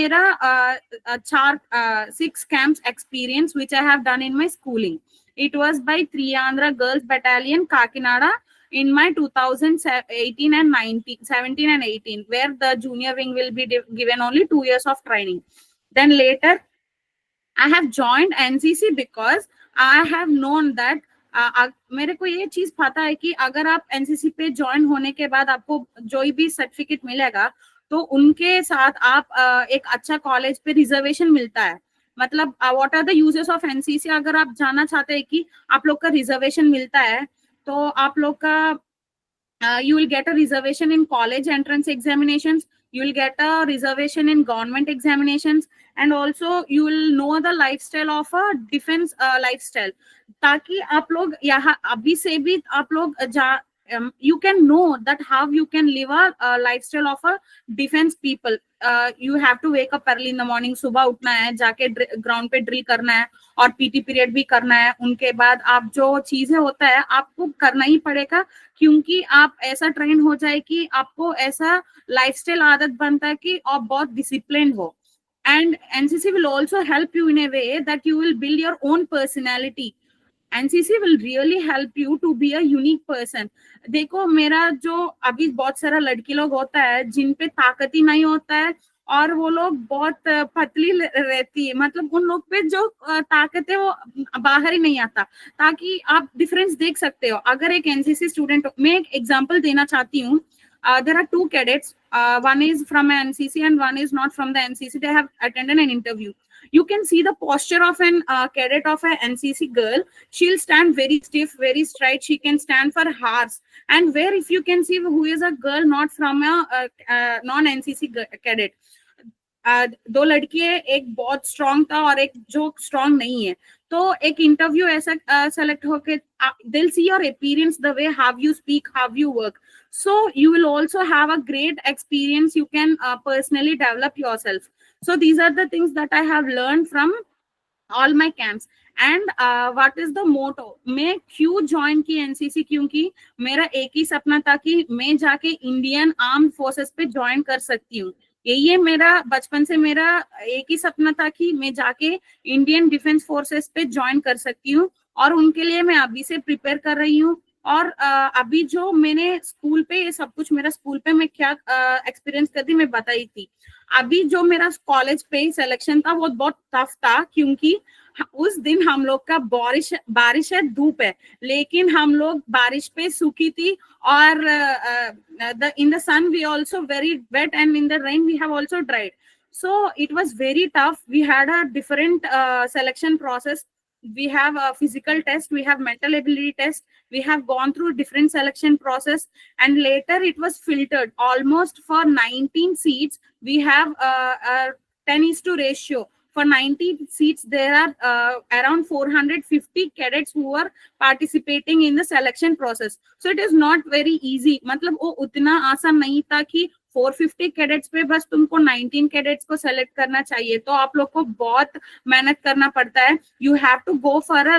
मेरा 6 camps experience which I have done in my schooling. It was by Triandra Girls Battalion, Kakinada, in my 2018 and 19, 17 and 18, where the junior wing will be given only 2 years of training. Then later, I have joined NCC because I have known that मेरे को ये चीज पता है कि अगर आप NCC पे ज्वाइन होने के बाद आपको जो भी सर्टिफिकेट मिलेगा तो उनके साथ आप एक अच्छा कॉलेज पे रिजर्वेशन मिलता है. मतलब what are the uses of NCC, अगर आप जानना चाहते हैं कि आप लोग का रिजर्वेशन मिलता है तो आप लोग का you will get a reservation in college entrance examinations, you will get a reservation in government examinations, and also you will know the lifestyle of a defense lifestyle, ताकि आप लोग यहाँ अभी से भी आप लोग you can know that how you can live a lifestyle of a defense people. You have to wake up early in the morning, सुबह उठना है, जाके ग्राउंड पे ड्रिल करना है और पीटी पीरियड भी करना है. उनके बाद आप जो चीजें होता है आपको करना ही पड़ेगा, क्योंकि आप ऐसा ट्रेन हो जाए कि आपको ऐसा लाइफस्टाइल आदत बनता है कि आप बहुत डिसिप्लिन हो. And NCC will also help you in a way that you will build your own personality. NCC will really help you to be a unique person. देखो मेरा जो अभी बहुत सारा लड़की लोग होता है जिन पे ताकत ही नहीं होता है और वो लोग बहुत पतली रहती है, मतलब उन लोग पे जो ताकत है वो बाहर ही नहीं आता, ताकि आप डिफरेंस देख सकते हो. अगर एक एनसीसी स्टूडेंट, मैं एक एग्जांपल देना चाहती हूँ. There are 2 cadets, one is from NCC and one is not from the NCC. They have attended an interview. You can see the posture of an cadet of an NCC girl. She'll stand very stiff, very straight. She can stand for hours. And where if you can see who is a girl not from a non-NCC cadet. 2 लड़की है, एक बहुत strong था और एक जो strong नहीं है. तो एक इंटरव्यू ऐसा सेलेक्ट होके they'll see your appearance, the way how you speak, how you work. So you will also have a great experience. You can personally develop yourself. So these are the things that I have learned from all my camps. And what is the motto? मैं क्यों join की NCC? क्योंकि मेरा एक ही सपना था कि मैं जाके इंडियन आर्म्ड फोर्सेस पे ज्वाइन कर सकती हूँ. यही है मेरा बचपन से मेरा एक ही सपना था कि मैं जाके इंडियन डिफेंस फोर्सेस पे ज्वाइन कर सकती हूँ, और उनके लिए मैं अभी से प्रिपेयर कर रही हूँ. और अभी जो मैंने स्कूल पे ये सब कुछ मेरा स्कूल पे मैं क्या एक्सपीरियंस करती मैं बताई थी. अभी जो मेरा कॉलेज पे सिलेक्शन था वो बहुत टफ था, क्योंकि उस दिन हम लोग का बारिश है, धूप है, लेकिन हम लोग बारिश पे सूखी थी, और in the sun we also very wet, and in the rain we have also dried. So it was very tough. We had a different selection process. We have a physical test, we have mental ability test, we have gone through different selection process, and later it was filtered. Almost for 19 seats we have a 10:1 ratio. For 90 seats there are around 450 cadets who are participating in the selection process. So it is not very easy. मतलब वो उतना आसान नहीं था कि 450 cadets पे बस तुमको 19 कैडेट्स को सेलेक्ट करना चाहिए. तो आप लोग को बहुत मेहनत करना पड़ता है. You have to go for a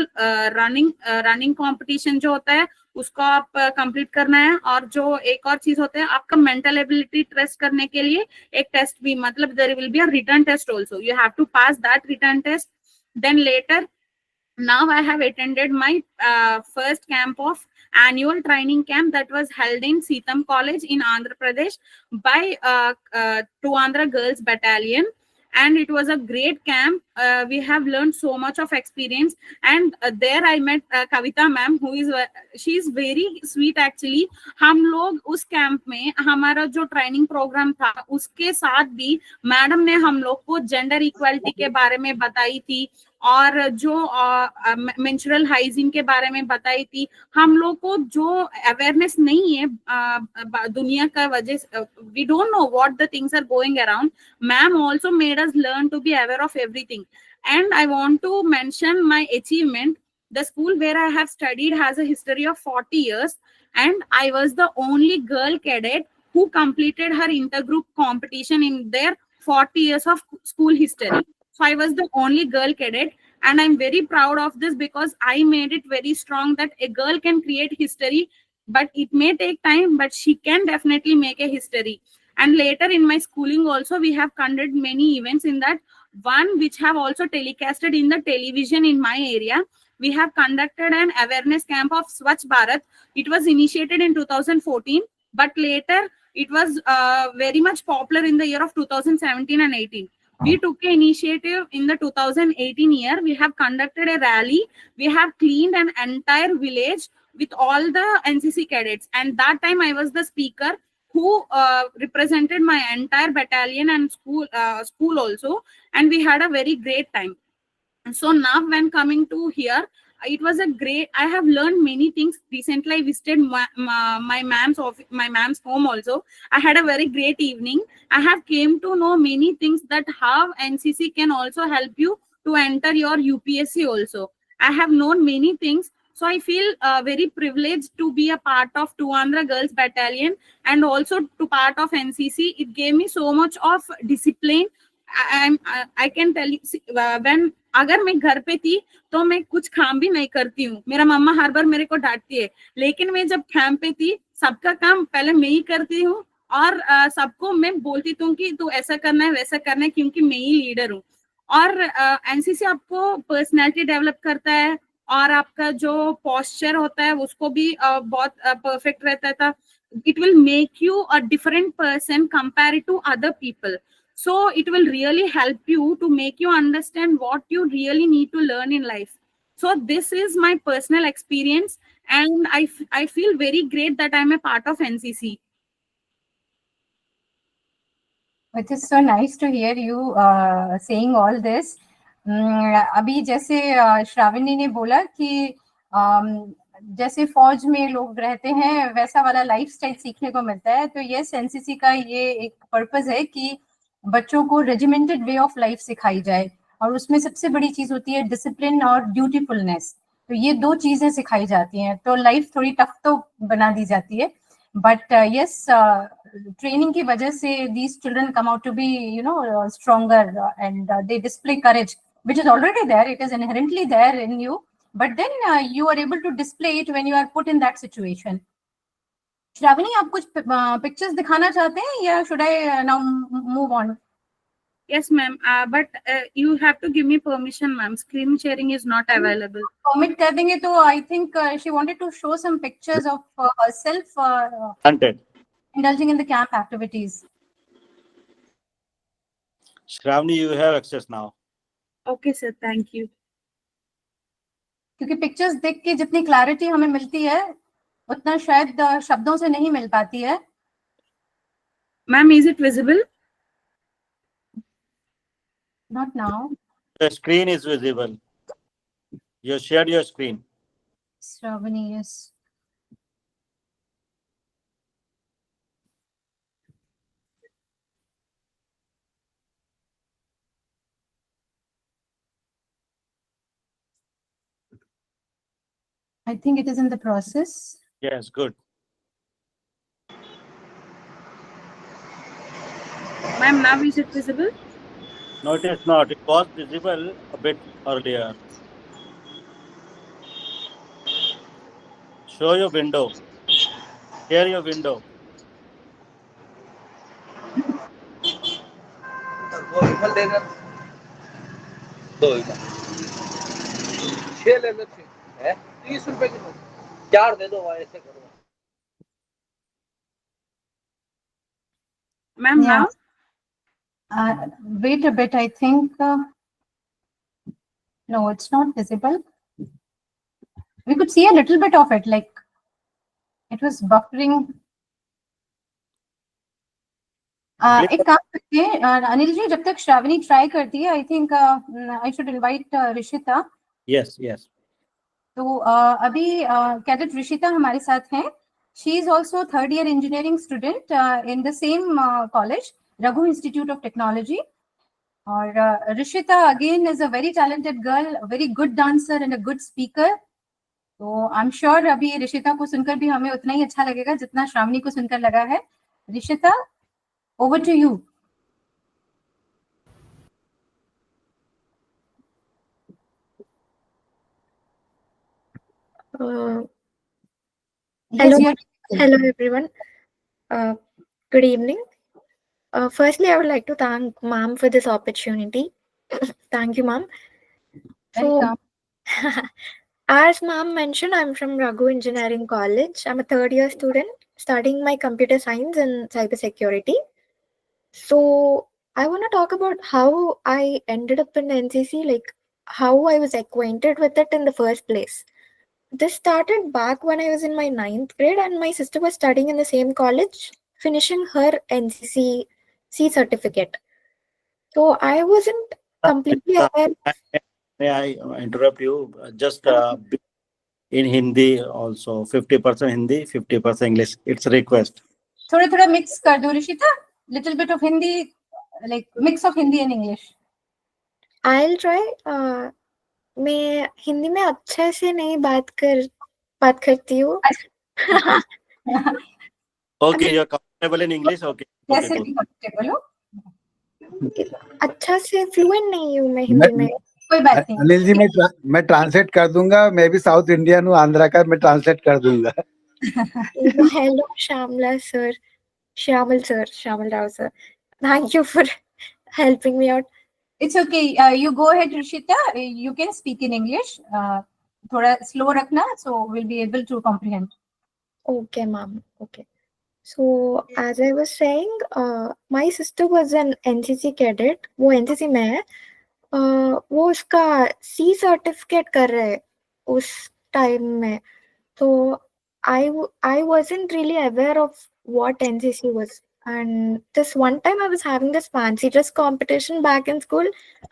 running competition जो होता है उसको आप कंप्लीट करना है. और जो एक और चीज होता है आपका मेंटल एबिलिटी टेस्ट करने के लिए एक टेस्ट भी, मतलब there will be a written test also. You have to pass that written test. Then later now I have attended my first camp of annual training camp that was held in Seetham College in Andhra Pradesh by Triandra Girls Battalion, and it was a great camp. We have learned so much of experience, and there I met Kavita ma'am, who is she is very sweet actually. हम लोग उस camp में हमारा जो training programme था उसके साथ भी मैडम ने हम लोग को जेंडर इक्वालिटी के बारे में बताई थी, और जो मेंस्ट्रुअल हाइजीन के बारे में बताई थी. हम लोग को जो अवेयरनेस नहीं है दुनिया का वजह, we don't know what the things are going around. Ma'am also made us learn to be aware of everything. And I want to mention my achievement. The school where I have studied has a history of 40 years, and I was the only girl cadet who completed her intergroup competition in their 40 years of school history. So I was the only girl cadet, and I'm very proud of this because I made it very strong that a girl can create history, but it may take time, but she can definitely make a history. And later in my schooling also, we have conducted many events. In that, one which have also telecasted in the television in my area, we have conducted an awareness camp of Swachh Bharat. It was initiated in 2014, but later it was very much popular in the year of 2017 and 18. We took an initiative in the 2018 year. We have conducted a rally. We have cleaned an entire village with all the NCC cadets. And that time I was the speaker who represented my entire battalion and school also. And we had a very great time. So now when coming to here, it was a great, I have learned many things. Recently I visited my mom's office, my mom's home also. I had a very great evening. I have came to know many things, that how NCC can also help you to enter your UPSC also. I have known many things. So I feel very privileged to be a part of Tuandra Girls Battalion and also to part of NCC. It gave me so much of discipline. I can tell you, when अगर मैं घर पे थी तो मैं कुछ काम भी नहीं करती हूँ. मेरा मम्मा हर बार मेरे को डांटती है, लेकिन मैं जब कैंप पे थी सबका काम पहले मैं ही करती हूँ और सबको मैं बोलती हूँ कि तू ऐसा करना है वैसा करना है, क्योंकि मैं ही लीडर हूँ. और एनसीसी आपको पर्सनैलिटी डेवलप करता है और आपका जो पोस्चर होता है उसको भी बहुत परफेक्ट रहता था. It will make you a different person compare to other people. So it will really help you to make you understand what you really need to learn in life. So this is my personal experience, and I feel very great that I'm a part of NCC. It is so nice to hear you saying all this. अभी जैसे श्रावणी ने बोला कि जैसे फौज में लोग रहते हैं वैसा वाला लाइफस्टाइल सीखने को मिलता है. तो यस, एनसीसी का ये एक पर्पस है कि बच्चों को रेजिमेंटेड वे ऑफ लाइफ सिखाई जाए, और उसमें सबसे बड़ी चीज होती है डिसिप्लिन और ड्यूटीफुलनेस. तो ये दो चीजें सिखाई जाती हैं, तो लाइफ थोड़ी टफ तो बना दी जाती है. बट यस, ट्रेनिंग की वजह से these children come out to be, you know, stronger, and they display courage, which is already there. It is inherently there in you, but then you are able to display it when you are put in that situation. Shravani, आप कुछ pictures दिखाना चाहते हैं या should I now move on? Yes, ma'am. But you have to give me permission, ma'am. Screen sharing is not available. Permit कर देंगे तो I think she wanted to show some pictures of herself indulging in the camp activities. Shravani, you have access now. Okay, sir. Thank you. क्योंकि pictures देख के जितनी clarity हमें मिलती है उतना शायद शब्दों से नहीं मिल पाती है. Ma'am, is it visible? Not now. The screen is visible. You shared your screen. Shravani, yes. I think it is in the process. Yes, good. Ma'am, now is it visible? No, it is not. It was visible a bit earlier. Show your window. Share your window. Ma'am, Yeah. now? Wait a bit, I think. No, it's not visible. We could see a little bit of it, like it was buffering. एक काम करते हैं अनिल जी, जब तक Shravani try करती है, I think I should invite Rishita. Yes, yes. तो अभी कैडेट ऋषिता हमारे साथ हैं. She is also third year engineering student in the same college, Raghu Institute of Technology. और Rishita again is a very talented girl, very good dancer and a good speaker. तो I am sure अभी ऋषिता को सुनकर भी हमें उतना ही अच्छा लगेगा जितना श्रावणी को सुनकर लगा है. Rishita, over to you. Hello everyone. Good evening. Firstly, I would like to thank ma'am for this opportunity. Thank you, ma'am. So, Welcome. as ma'am mentioned, I'm from Raghu Engineering College. I'm a third year student studying my computer science and cybersecurity. So, I want to talk about how I ended up in NCC, like how I was acquainted with it in the first place. This started back when I was in my ninth grade, and my sister was studying in the same college, finishing her NCC C certificate. So I wasn't completely aware. May I interrupt you? Just in Hindi also, 50% Hindi, 50% English. It's a request. थोड़ा थोड़ा mix कर दो Rishita. Little bit of Hindi, like mix of Hindi and English. I'll try. मैं हिंदी में अच्छे से नहीं बात करती हूँ. Okay, you're comfortable in English? Okay. कैसे Okay, भी comfortable हो? अच्छा से फ्लुएंट नहीं हूँ मैं हिंदी में. कोई बात नहीं. अनिल जी मैं ट्रांसलेट कर दूंगा. मैं भी साउथ इंडियन हूँ, आंध्रा का. मैं ट्रांसलेट कर दूंगा. Hello, Shamla sir, Shamal Rao sir. Thank you for helping me out. It's okay. You go ahead, Rishita. You can speak in English. थोड़ा slow रखना, so we'll be able to comprehend. Okay, ma'am. Okay. So as I was saying, my sister was an NCC cadet. वो NCC में है. वो उसका C certificate कर रहे हैं उस time में. So I wasn't really aware of what NCC was. And this one time I was having this fancy dress competition back in school.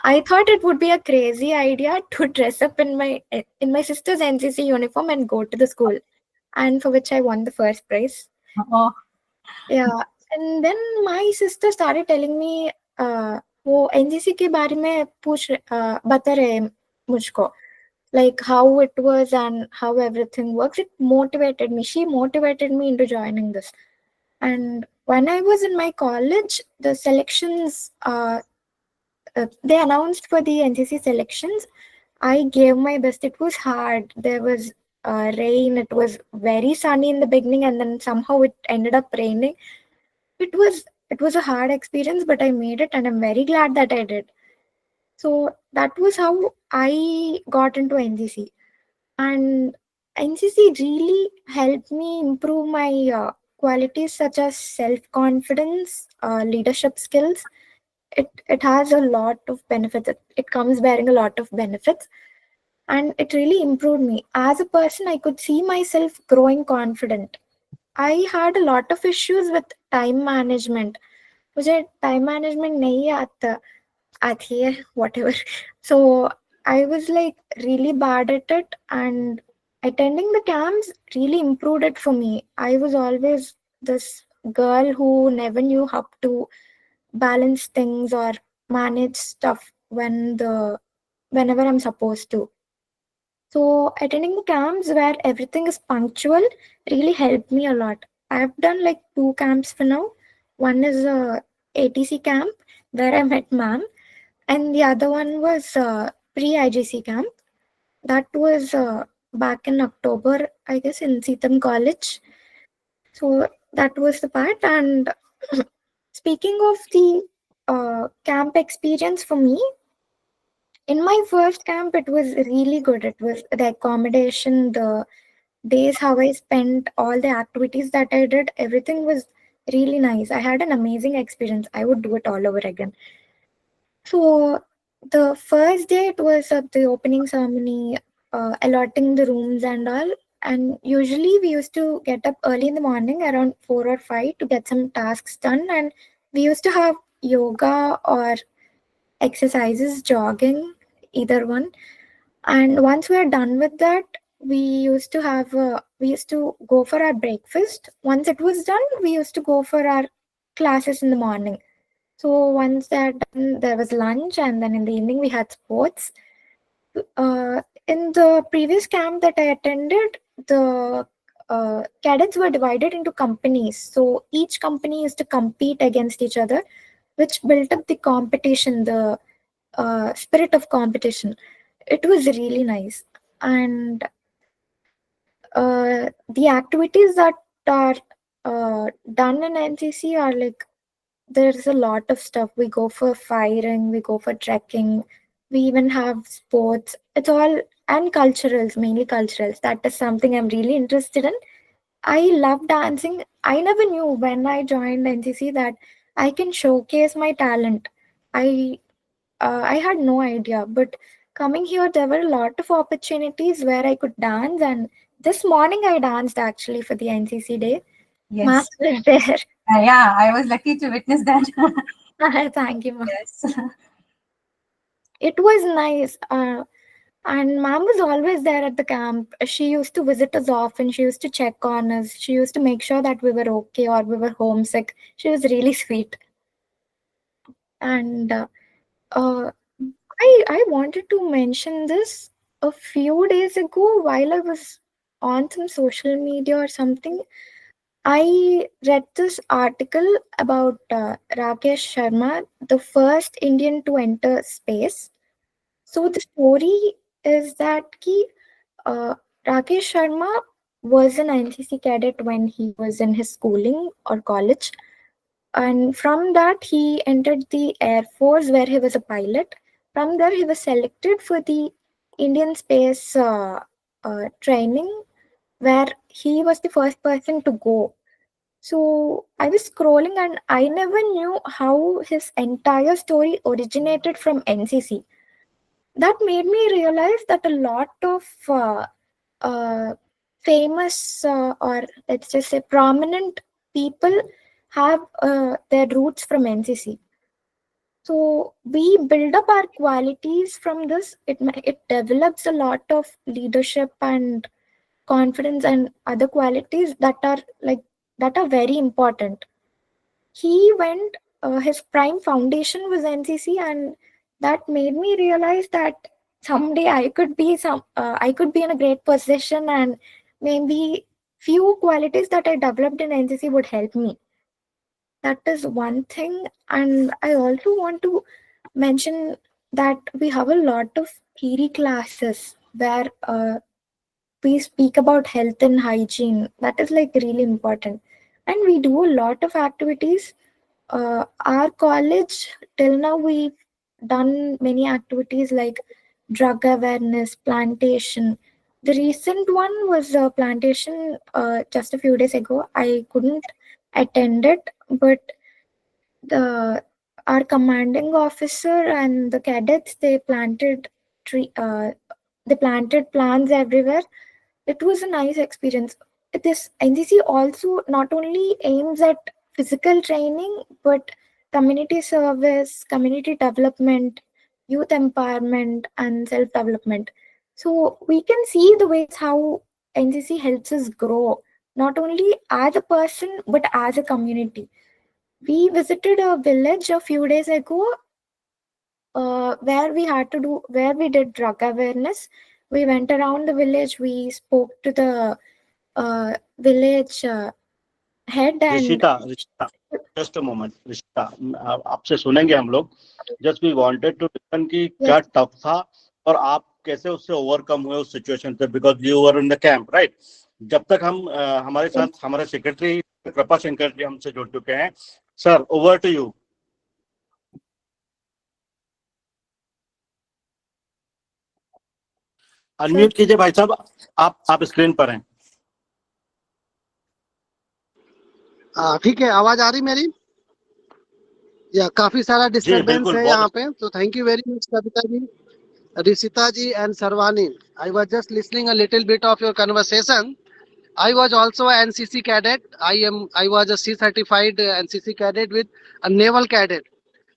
I thought it would be a crazy idea to dress up in my sister's NCC uniform and go to the school, and for which I won the first prize. Oh. Yeah, and then my sister started telling me वो NCC के बारे में बता रहे मुझको, like how it was and how everything works. It motivated me. She motivated me into joining this. And when I was in my college, the selections, they announced for the NCC selections. I gave my best. It was hard. There was rain. It was very sunny in the beginning, and then somehow it ended up raining. It was a hard experience, but I made it, and I'm very glad that I did. So that was how I got into NCC. And NCC really helped me improve my qualities such as self-confidence, leadership skills. It has a lot of benefits. It comes bearing a lot of benefits. And it really improved me. As a person, I could see myself growing confident. I had a lot of issues with time management. मुझे time management नहीं आती है, whatever. So I was like really bad at it, and attending the camps really improved it for me. I was always this girl who never knew how to balance things or manage stuff whenever I'm supposed to. So attending the camps where everything is punctual really helped me a lot. I've done like 2 camps for now. One is a ATC camp where I met ma'am, and the other one was pre-IGC camp. That was back in October, I guess, in Seetham College. So that was the part. And speaking of the camp experience for me, in my first camp, it was really good. It was the accommodation, the days, how I spent, all the activities that I did, everything was really nice. I had an amazing experience. I would do it all over again. So the first day, it was at the opening ceremony, allotting the rooms and all. And usually we used to get up early in the morning around 4 or 5 to get some tasks done. And we used to have yoga or exercises, jogging, either one. And once we are done with that, we used to go for our breakfast. Once it was done, we used to go for our classes in the morning. So once that done, there was lunch, and then in the evening we had sports. In the previous camp that I attended, the cadets were divided into companies. So each company used to compete against each other, which built up the competition, the spirit of competition. It was really nice. And the activities that are done in NCC are like there's a lot of stuff. We go for firing, we go for trekking, we even have sports. It's all, and culturals, mainly culturals. That is something I'm really interested in. I love dancing. I never knew when I joined NCC that I can showcase my talent. I had no idea, but coming here, there were a lot of opportunities where I could dance. And this morning, I danced actually for the NCC day. Yes. Mass was there. Yeah, I was lucky to witness that. Thank you, ma'am. Yes. It was nice. And mom was always there at the camp. She used to visit us often. She used to check on us. She used to make sure that we were okay or we were homesick. She was really sweet. And I wanted to mention this a few days ago while I was on some social media or something. I read this article about Rakesh Sharma, the first Indian to enter space. So the story is that Rakesh Sharma was an NCC cadet when he was in his schooling or college. And from that, he entered the Air Force where he was a pilot. From there, he was selected for the Indian space training, where he was the first person to go. So I was scrolling and I never knew how his entire story originated from NCC. That made me realize that a lot of famous or let's just say prominent people have their roots from NCC. So we build up our qualities from this. It develops a lot of leadership and confidence and other qualities that are very important. He went. His prime foundation was NCC, and that made me realize that someday I could be in a great position, and maybe few qualities that I developed in NCC would help me. That is one thing. And I also want to mention that we have a lot of theory classes where we speak about health and hygiene. That is like really important. And we do a lot of activities. Our college, till now, we've done many activities like drug awareness, plantation. The recent one was a plantation just a few days ago. I couldn't attend it, but our commanding officer and the cadets, they planted plants everywhere. It was a nice experience. This NCC also not only aims at physical training, but community service, community development, youth empowerment, and self development. So we can see the ways how NCC helps us grow, not only as a person, but as a community. We visited a village a few days ago where we did drug awareness. We went around the village. We spoke to the village head and Rishita, just a moment. Rishita, आपसे सुनेंगे हम लोग. Just we wanted to listen कि क्या tough था और आप कैसे उससे overcome हुए उस situation से, because you were in the camp, right? जब तक हम हमारे साथ हमारे सेक्रेटरी कृपा शंकर जी हमसे जुड़ चुके हैं. Sir, over to you. Unmute कीजिए भाई साहब. आप स्क्रीन पर हैं. ठीक है, आवाज आ रही मेरी? या काफी सारा डिस्टर्बेंस है यहाँ पे, तो thank you very much Kavita ji, Rishita ji and Sharvani. I was just listening a little bit of your conversation. I was also a NCC cadet. I was a C certified NCC cadet with a naval cadet.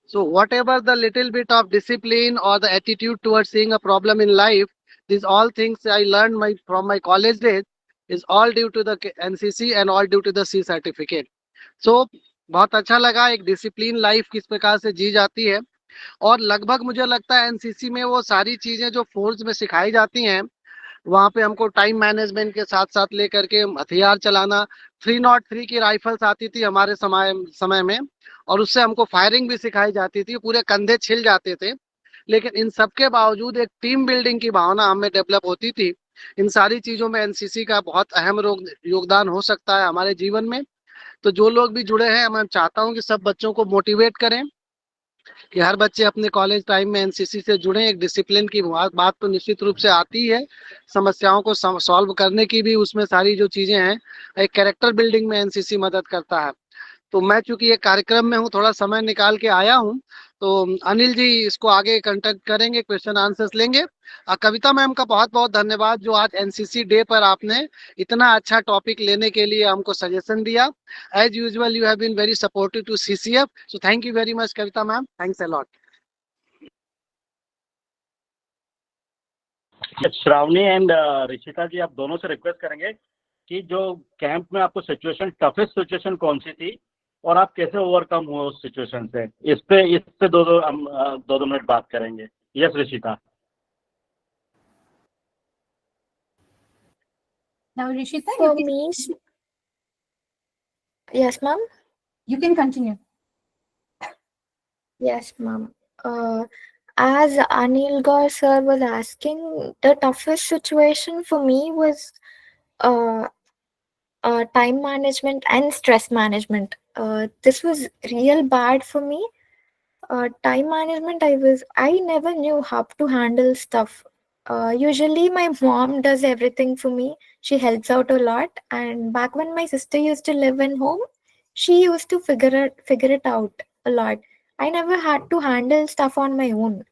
So whatever the little bit of discipline or the attitude towards seeing a problem in life, these all things I learned from my college days is all due to the NCC and all due to the C certificate. So बहुत अच्छा लगा एक discipline life किस प्रकार से जी जाती है, और लगभग मुझे लगता है एनसीसी में वो सारी चीजें जो फोर्स में सिखाई जाती हैं, वहाँ पे हमको टाइम मैनेजमेंट के साथ साथ लेकर के हथियार चलाना, 303 की राइफल्स आती थी हमारे समय में, और उससे हमको फायरिंग भी सिखाई जाती थी. पूरे कंधे छिल जाते थे, लेकिन इन सब के बावजूद एक टीम बिल्डिंग की भावना हमें डेवलप होती थी. इन सारी चीजों में एनसीसी का बहुत अहम योगदान हो सकता है हमारे जीवन में. तो जो लोग भी जुड़े हैं, मैं चाहता हूँ कि सब बच्चों को मोटिवेट करें कि हर बच्चे अपने कॉलेज टाइम में एनसीसी से जुड़े। एक डिसिप्लिन की बात तो निश्चित रूप से आती है, समस्याओं को सॉल्व करने की भी उसमें सारी जो चीजें हैं, एक कैरेक्टर बिल्डिंग में एनसीसी मदद करता है। तो मैं चूंकि ये कार्यक्रम में हूँ, थोड़ा समय निकाल के आया हूँ, तो अनिल जी इसको आगे कंटेक्ट करेंगे, क्वेश्चन आंसर्स लेंगे। कविता मैम का बहुत बहुत धन्यवाद जो आज एनसीसी डे पर आपने इतना अच्छा टॉपिक लेने के लिए हमको सजेशन दिया। As usual you have been very supportive to CCF, so thank you very much Kavita ma'am, thanks a lot. Shravani and Rishita ji, आप दोनों से रिक्वेस्ट करेंगे कि जो कैंप में आपको सिचुएशन, टफेस्ट सिचुएशन कौन सी थी और आप कैसे ओवरकम हुए उस सिचुएशन से, इस पे दो मिनट बात करेंगे। Yes Rishita. Now, Rishita, For me, yes, ma'am. you can continue. Yes, ma'am. As Anil Gaur sir was asking, the toughest situation for me was time management and stress management. This was real bad for me. Time management, I never knew how to handle stuff. Usually my mom does everything for me. She helps out a lot. And back when my sister used to live in home, she used to figure it out a lot. I never had to handle stuff on my own.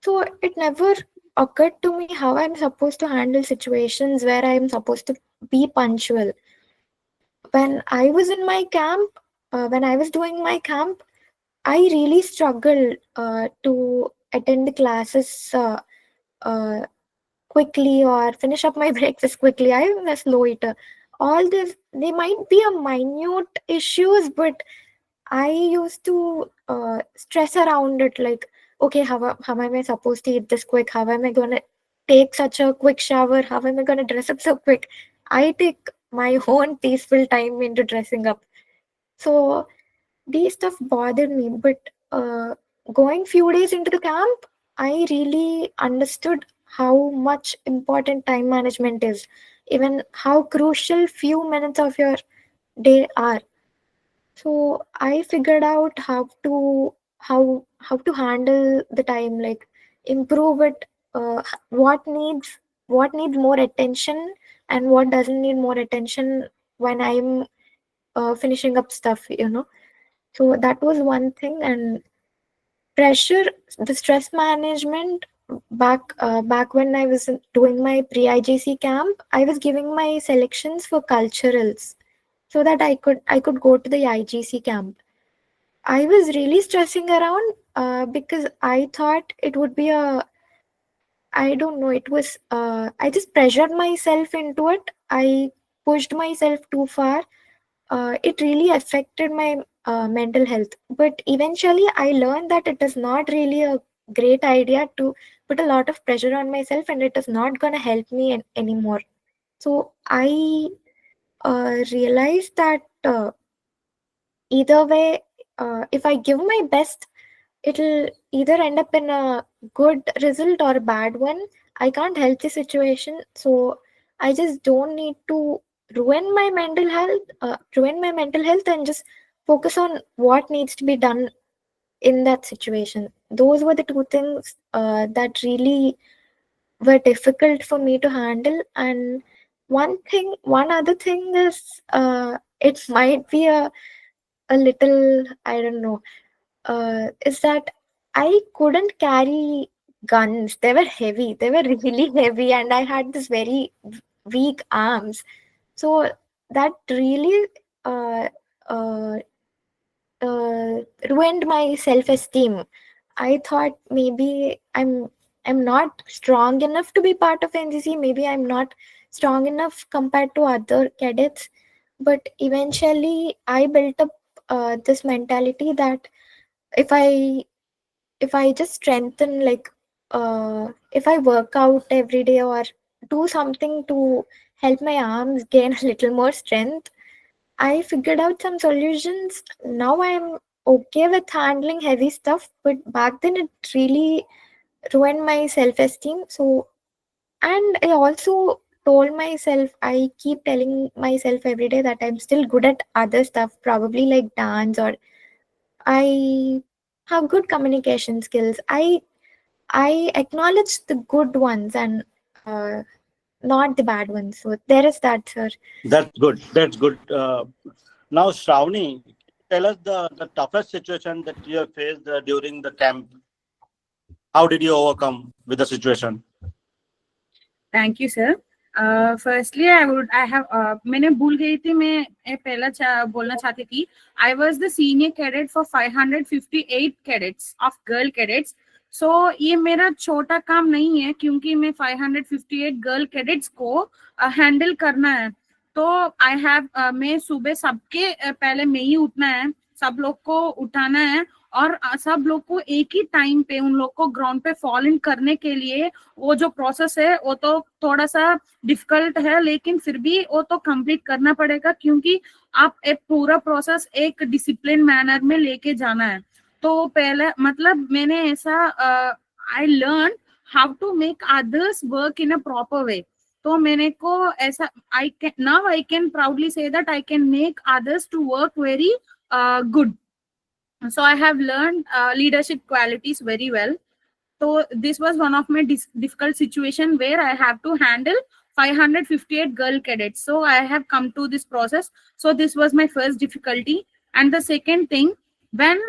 So it never occurred to me how I'm supposed to handle situations where I'm supposed to be punctual. When I was in my camp, when I was doing my camp, I really struggled to attend the classes quickly or finish up my breakfast quickly. I am a slow eater. All this, they might be a minute issues, but I used to stress around it like, okay, how am I supposed to eat this quick? How am I going to take such a quick shower? How am I going to dress up so quick? I take my own peaceful time into dressing up. So these stuff bothered me, but going few days into the camp, I really understood how much important time management is, even how crucial few minutes of your day are. So I figured out how to handle the time, like improve it, what needs more attention and what doesn't need more attention when I'm finishing up stuff, So that was one thing. And pressure, the stress management, back when I was doing my pre-IGC camp, I was giving my selections for culturals so that I could go to the IGC camp. I was really stressing around because I thought it would be I don't know, it was I just pressured myself into it. I pushed myself too far. It really affected my mental health. But eventually, I learned that it is not really a great idea to put a lot of pressure on myself, and it is not going to help me anymore. So I realized that either way, if I give my best, it'll either end up in a good result or a bad one. I can't help the situation, so I just don't need to ruin my mental health, and just focus on what needs to be done in that situation. Those were the two things that really were difficult for me to handle. And one other thing is, it might be a little, I don't know, is that I couldn't carry guns. They were heavy. They were really heavy, and I had this very weak arms. So that really uh, ruined my self-esteem. I thought maybe I'm not strong enough to be part of NCC. Maybe I'm not strong enough compared to other cadets. But eventually, I built up this mentality that if I just strengthen, like if I work out every day or do something to help my arms gain a little more strength, I figured out some solutions. Now I'm okay with handling heavy stuff, but back then it really ruined my self-esteem. So, and I also I keep telling myself every day that I'm still good at other stuff, probably like dance, or I have good communication skills. I acknowledge the good ones and not the bad ones. So there is that, sir. That's good. That's good. Now, Shravani, tell us the toughest situation that you have faced during the camp. How did you overcome with the situation? Thank you, sir. Firstly, मैंने भूल गई थी, मैं पहला बोलना चाहती थी. I was the senior cadet for 558 cadets of girl cadets. So ये मेरा छोटा काम नहीं है, क्योंकि मैं 558 गर्ल कैडेट्स को हैंडल करना है. तो मैं सुबह सबके पहले मैं ही उठना है, सब लोग को उठाना है, और सब लोग को एक ही टाइम पे उन लोग को ग्राउंड पे फॉल इन करने के लिए वो जो प्रोसेस है वो तो थोड़ा सा डिफिकल्ट है, लेकिन फिर भी वो तो कंप्लीट करना पड़ेगा, क्योंकि आप एक पूरा प्रोसेस एक डिसिप्लिन मैनर में लेके जाना है. तो पहले मतलब मैंने ऐसा I learn how to make others work in a proper way. तो मैंने को ऐसा I can proudly say that I can make others to work very good. So I have learned leadership qualities very well. So this was one of my difficult situation where I have to handle 558 girl cadets. So I have come to this process. So this was my first difficulty. And the second thing, when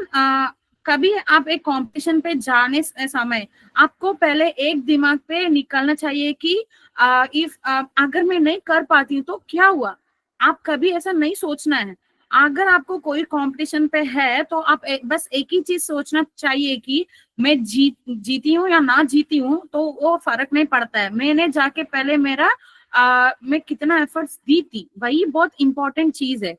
कभी आप एक competition पे जाने समय आपको पहले एक दिमाग पे निकालना चाहिए कि अगर मैं नहीं कर पाती हूँ तो क्या हुआ. आप कभी ऐसा नहीं सोचना है. अगर आपको कोई कंपटीशन पे है तो आप बस एक ही चीज सोचना चाहिए कि मैं जीती हूँ या ना जीती हूँ, तो वो फर्क नहीं पड़ता है. मैंने जाके पहले मैं कितना एफर्ट्स दी थी, वही बहुत इंपॉर्टेंट चीज है.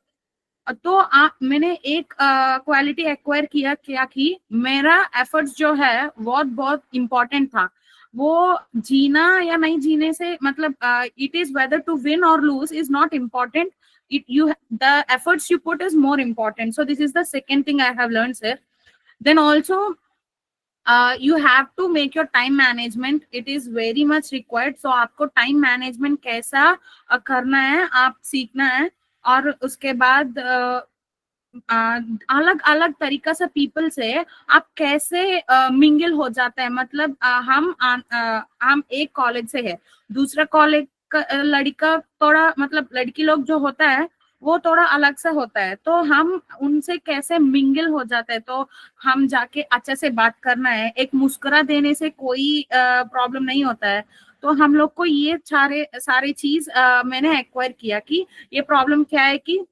तो मैंने एक क्वालिटी एक्वायर किया क्या कि मेरा एफर्ट्स जो है बहुत इंपॉर्टेंट था. वो जीना या नहीं जीने से मतलब it is whether to win और lose is not important. The efforts you put is more important. So this is the second thing I have learned, sir. Then also you have to make your time management. It is very much required. So आपको time management कैसा करना है आप सीखना है. और उसके बाद अलग अलग तरीका से पीपल से आप कैसे मिंगल हो जाते हैं. मतलब हम एक कॉलेज से है, दूसरा कॉलेज लड़का थोड़ा मतलब लड़की लोग जो होता है वो थोड़ा अलग सा होता है. तो हम उनसे कैसे मिंगल हो जाते हैं. तो हम जाके अच्छे से बात करना है. एक मुस्कुरा देने से कोई प्रॉब्लम नहीं होता है. तो हम लोग को ये सारे चीज मैंने एक्वायर किया कि ये प्रॉब्लम क्या है, कि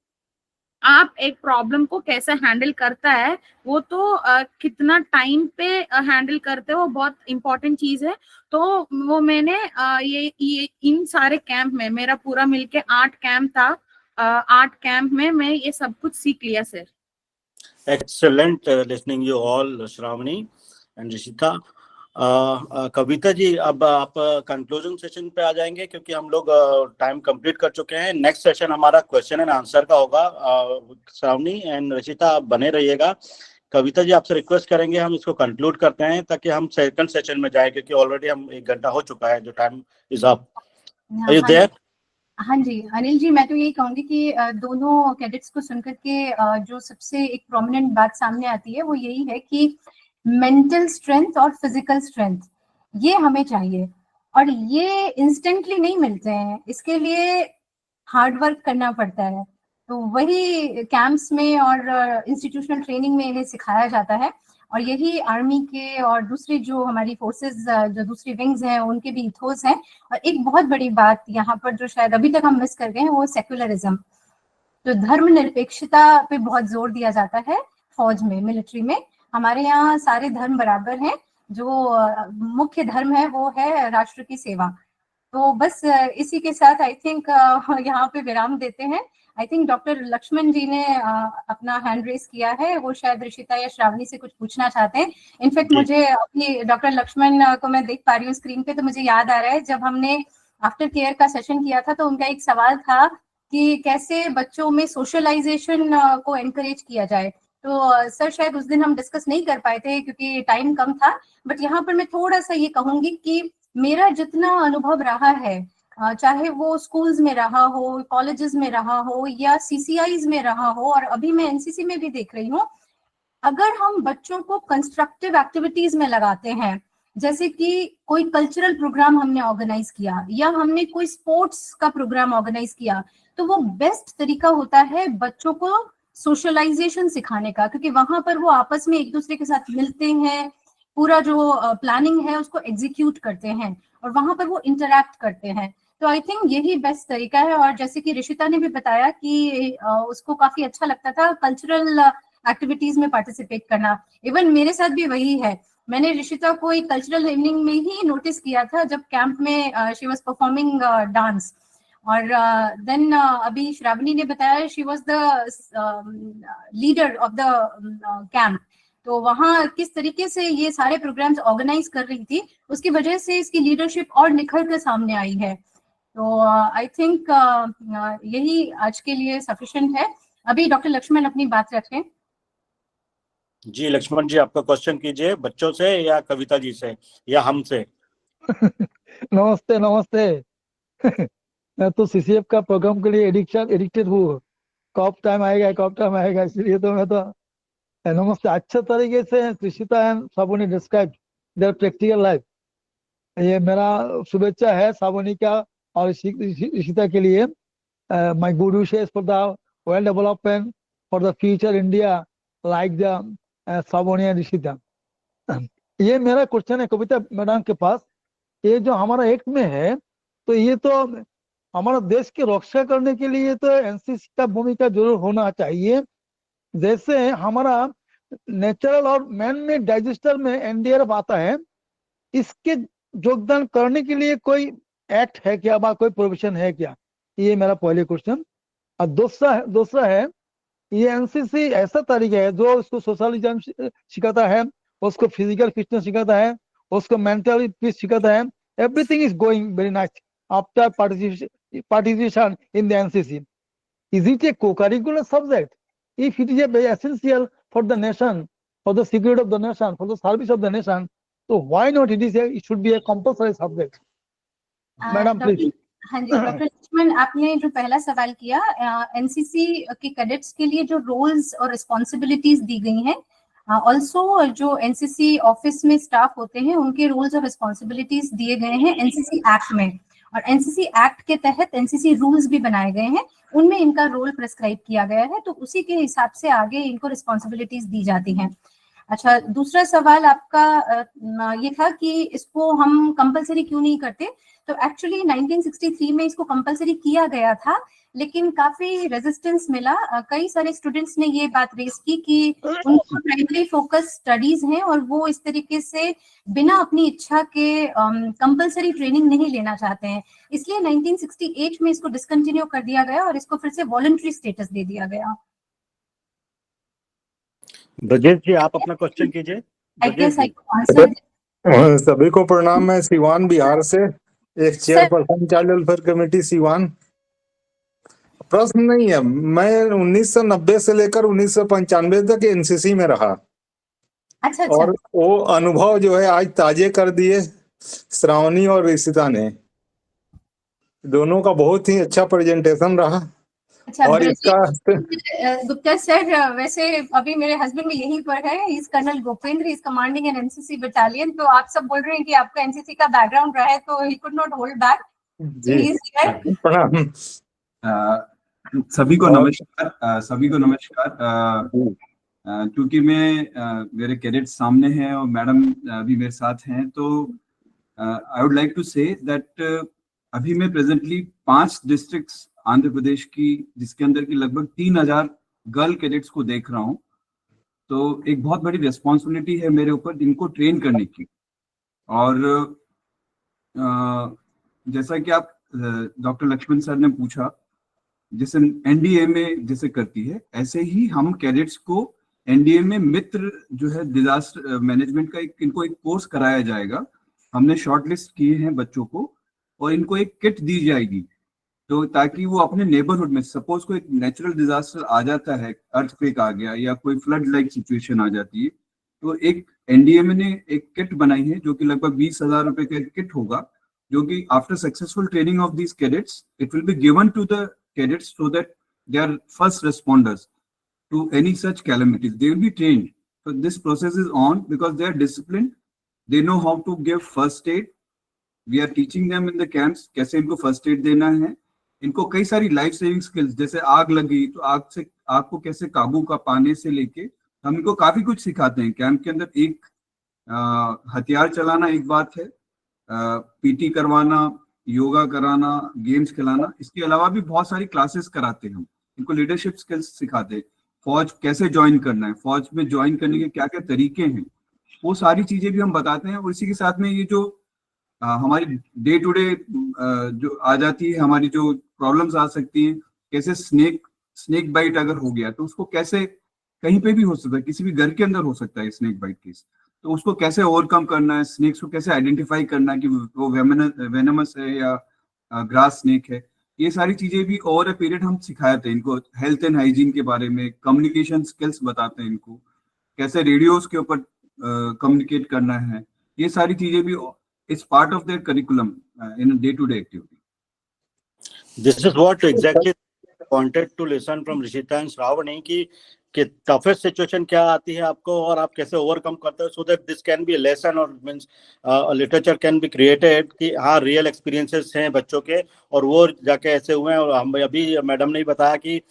आप एक प्रॉब्लम को कैसे हैंडल करता है, वो तो कितना टाइम पे हैंडल करते हो वो बहुत इंपॉर्टेंट चीज है. तो वो मैंने ये इन सारे कैंप में, मेरा पूरा मिलके 8 कैंप था, 8 कैंप में मैं ये सब कुछ सीख लिया sir. Excellent listening you all Shravani and Rishita. Kavita ji, अब आप कंक्लूजन सेशन पे आ जाएंगे क्योंकि हम लोग टाइम कंप्लीट कर चुके हैं. नेक्स्ट सेशन हमारा क्वेश्चन एंड आंसर का होगा. श्रावणी एंड ऋषिता आप बने रहिएगा. कविता जी, आपसे रिक्वेस्ट करेंगे हम इसको कंक्लूड करते हैं ताकि हम सेकंड सेशन में जाएं, क्योंकि ऑलरेडी हम 1 घंटा हो चुका है, जो time is up. Are you there? हाँ जी अनिल जी, मैं तो यही कहूंगी कि दोनों कैडेट्स को सुनकर के जो सबसे एक प्रोमिनेंट बात सामने आती है वो यही है कि मेंटल स्ट्रेंथ और फिजिकल स्ट्रेंथ ये हमें चाहिए, और ये इंस्टेंटली नहीं मिलते हैं. इसके लिए हार्ड वर्क करना पड़ता है. तो वही कैंप्स में और इंस्टीट्यूशनल ट्रेनिंग में इन्हें सिखाया जाता है, और यही आर्मी के और दूसरी जो हमारी फोर्सेस जो दूसरी विंग्स हैं उनके भी इथोस हैं. और एक बहुत बड़ी बात यहाँ पर जो शायद अभी तक हम मिस कर गए हैं वो सेक्युलरिज्म. तो धर्मनिरपेक्षता पे बहुत जोर दिया जाता है फौज में, मिलिट्री में. हमारे यहाँ सारे धर्म बराबर हैं. जो मुख्य धर्म है वो है राष्ट्र की सेवा. तो बस इसी के साथ आई थिंक यहाँ पे विराम देते हैं. आई थिंक डॉक्टर लक्ष्मण जी ने अपना हैंड रेस किया है, वो शायद ऋषिता या श्रावणी से कुछ पूछना चाहते हैं. इनफैक्ट मुझे अपनी डॉक्टर लक्ष्मण को मैं देख पा रही हूँ स्क्रीन पे, तो मुझे याद आ रहा है जब हमने आफ्टर केयर का सेशन किया था तो उनका एक सवाल था कि कैसे बच्चों में सोशलाइजेशन को एनकरेज किया जाए. तो सर शायद उस दिन हम डिस्कस नहीं कर पाए थे क्योंकि टाइम कम था, बट यहाँ पर मैं थोड़ा सा ये कहूंगी कि मेरा जितना अनुभव रहा है चाहे वो स्कूल्स में रहा हो, कॉलेजेस में रहा हो या सीसीआईज में रहा हो, और अभी मैं एनसीसी में भी देख रही हूँ, अगर हम बच्चों को कंस्ट्रक्टिव एक्टिविटीज में लगाते हैं, जैसे कि कोई कल्चरल प्रोग्राम हमने ऑर्गेनाइज किया या हमने कोई स्पोर्ट्स का प्रोग्राम ऑर्गेनाइज किया, तो वो बेस्ट तरीका होता है बच्चों को सोशलाइजेशन सिखाने का, क्योंकि वहां पर वो आपस में एक दूसरे के साथ मिलते हैं, पूरा जो प्लानिंग है उसको एग्जीक्यूट करते हैं और वहां पर वो इंटरैक्ट करते हैं। तो आई थिंक यही बेस्ट तरीका है। और जैसे कि ऋषिता ने भी बताया कि उसको काफी अच्छा लगता था कल्चरल एक्टिविटीज में पार्टिसिपेट करना, इवन मेरे साथ भी वही है। मैंने ऋषिता को एक कल्चरल इवनिंग में ही नोटिस किया था जब कैंप में शी वाज परफॉर्मिंग डांस, और देन अभी श्रावणी ने बताया she was the leader of the camp. तो वहाँ किस तरीके से ये सारे प्रोग्राम्स ऑर्गेनाइज कर रही थी, उसकी वजह से इसकी लीडरशिप और निखर कर सामने आई है। तो आई थिंक यही आज के लिए सफिशिएंट है। अभी डॉक्टर लक्ष्मण अपनी बात रखें। जी लक्ष्मण जी, आपका क्वेश्चन कीजिए, बच्चों से या कविता जी से या हमसे। नमस्ते नमस्ते। मैं तो सीसीएफ का प्रोग्राम के लिए एडिक्टेड हूँ, कब टाइम आएगा, इसलिए तो मैं तो नमस्ते। अच्छा तरीके से Rishita and Shravani describe their practical life. ये मेरा शुभेच्छा है श्रावणी का और ऋषिता के लिए। My good wishes for the well development for the future India like the Shravani and Rishita. ये मेरा क्वेश्चन है कविता मैडम के पास। ये जो हमारा एक्ट में है, तो ये तो हमारा देश की रक्षा करने के लिए तो एनसीसी का भूमिका जरूर होना चाहिए। जैसे हमारा नेचुरल और मैन मेड डिजास्टर में एनडीआरएफ आता है, इसके योगदान करने के लिए कोई एक्ट है क्या, कोई प्रोविजन है क्या? ये मेरा पहले क्वेश्चन। और दूसरा है ये एनसीसी ऐसा तरीका है जो उसको सोशलिज्म सिखाता है, उसको फिजिकल फिटनेस सिखाता है, उसको मेंटली पीस सिखाता है। Everything is going very nice after participation in the NCC. Is it a co-curricular subject? If it is a very essential for the nation, for the security of the nation, for the service of the nation, so why not it should be a compulsory subject? Madam, please. हाँ जी doctor Lakshman, आपने जो पहला सवाल किया, NCC के cadets के लिए जो रोल्स और रिस्पॉन्सिबिलिटीज दी गई हैं, ऑल्सो जो एनसीसी ऑफिस में स्टाफ होते हैं उनके रोल्स और रिस्पॉन्सिबिलिटीज दिए गए हैं एनसीसी एक्ट में, और एनसीसी एक्ट के तहत एनसीसी रूल्स भी बनाए गए हैं, उनमें इनका रोल प्रेस्क्राइब किया गया है, तो उसी के हिसाब से आगे इनको रिस्पॉन्सिबिलिटीज दी जाती हैं। अच्छा, दूसरा सवाल आपका ये था कि इसको हम कंपलसरी क्यों नहीं करते। तो एक्चुअली 1963 में इसको कंपलसरी किया गया था, लेकिन काफी रेजिस्टेंस मिला। कई सारे स्टूडेंट्स ने ये बात रेज की कि उनको प्राइमरी फोकस स्टडीज हैं और वो इस तरीके से बिना अपनी इच्छा के कंपलसरी ट्रेनिंग नहीं लेना चाहते हैं, इसलिए 1968 में इसको डिसकंटिन्यू कर दिया गया और इसको फिर से वॉलंटरी स्टेटस दे दिया गया। ब्रजेश जी, आप अपना क्वेश्चन कीजिए। सभी को प्रणाम। मैं सिवान बिहार से, एक chairperson child welfare committee Siwan. प्रश्न नहीं है, मैं 1990 से लेकर 1995 तक एनसीसी में रहा। अच्छा। और वो अनुभव जो है आज ताजे कर दिए श्रावणी और ऋषिता ने। दोनों का बहुत ही अच्छा प्रेजेंटेशन रहा। अच्छा, और इसका गुप्ता सर, वैसे अभी मेरे हस्बैंड भी यहीं पर है, इस colonel Gopendra, is commanding an NCC battalion. तो आप सब बोल रहे हैं कि आपका एनसीसी का बैकग्राउंड रहा है, तो he could not hold back. जी प्रणाम। सभी को नमस्कार। क्योंकि मेरे कैडेट सामने हैं और मैडम भी मेरे साथ हैं, तो I would like to say that अभी मैं प्रेजेंटली 5 डिस्ट्रिक्ट्स आंध्र प्रदेश की, जिसके अंदर की लगभग 3000 गर्ल कैडेट्स को देख रहा हूं। तो एक बहुत बड़ी रिस्पॉन्सिबिलिटी है मेरे ऊपर इनको ट्रेन करने की। और जैसा कि आप डॉक्टर लक्ष्मण सर ने पूछा, जैसे एनडीए में जैसे करती है, ऐसे ही हम कैडेट्स को एनडीए में मित्र जो है डिजास्टर मैनेजमेंट का इनको एक कोर्स कराया जाएगा। हमने शॉर्टलिस्ट किए हैं बच्चों को और इनको एक किट दी जाएगी, तो ताकि वो अपने नेबरहुड में, सपोज कोई नेचुरल डिजास्टर आ जाता है, अर्थक्वेक आ गया या कोई फ्लड लाइक सिचुएशन आ जाती है, तो एक एनडीएमए ने एक किट बनाई है जो कि लगभग 20,000 रुपए का किट होगा। जो कि after successful training of these cadets it will be given to the cadets so that they are first responders to any such calamities. They will be trained. So this process is on because they are disciplined. They know how to give first aid. We are teaching them in the camps कैसे इनको first aid देना है. इनको कई सारी life saving skills जैसे आग लगी तो आग को कैसे काबू का पाने से लेके हम इनको काफी कुछ सिखाते हैं. कैंप के अंदर एक हथियार चलाना एक बात है, पीटी करवाना, योगा कराना, गेम्स खिलाना, इसके अलावा भी बहुत सारी क्लासेस कराते हैं हम. इनको लीडरशिप स्किल्स सिखाते हैं. फौज कैसे ज्वाइन करना है, फौज में ज्वाइन करने के क्या क्या तरीके हैं, वो सारी चीजें भी हम बताते हैं. और इसी के साथ में ये जो हमारी डे टू डे जो आ जाती है, हमारी जो प्रॉब्लम्स आ सकती हैं, कैसे स्नेक बाइट अगर हो गया तो उसको कैसे कहीं पे भी हो सकता है, किसी भी घर के अंदर हो सकता है स्नेक बाइट केस, तो उसको कैसे ओवरकम करना है, स्नेक्स को कैसे आइडेंटिफाई करना है कि वो वेनमस है या ग्रास स्नेक है. ये सारी चीजें भी ओवर अ पीरियड हम सिखाते हैं इनको. हेल्थ एंड हाइजीन के बारे में, कम्युनिकेशन स्किल्स बताते हैं इनको, कैसे रेडियोस के ऊपर कम्युनिकेट करना है. ये सारी चीजें भी it's part of their curriculum in day to day activity. This is what exactly wanted to listen from Rishita and Shravani कि टफेस्ट सिचुएशन क्या आती है आपको और आप कैसे ओवरकम करते हो, so that this can be lesson और means literature can be created कि हाँ रियल एक्सपीरियंसेस हैं बच्चों के और वो जाके ऐसे हुए हैं. और हम अभी मैडम ने बताया कि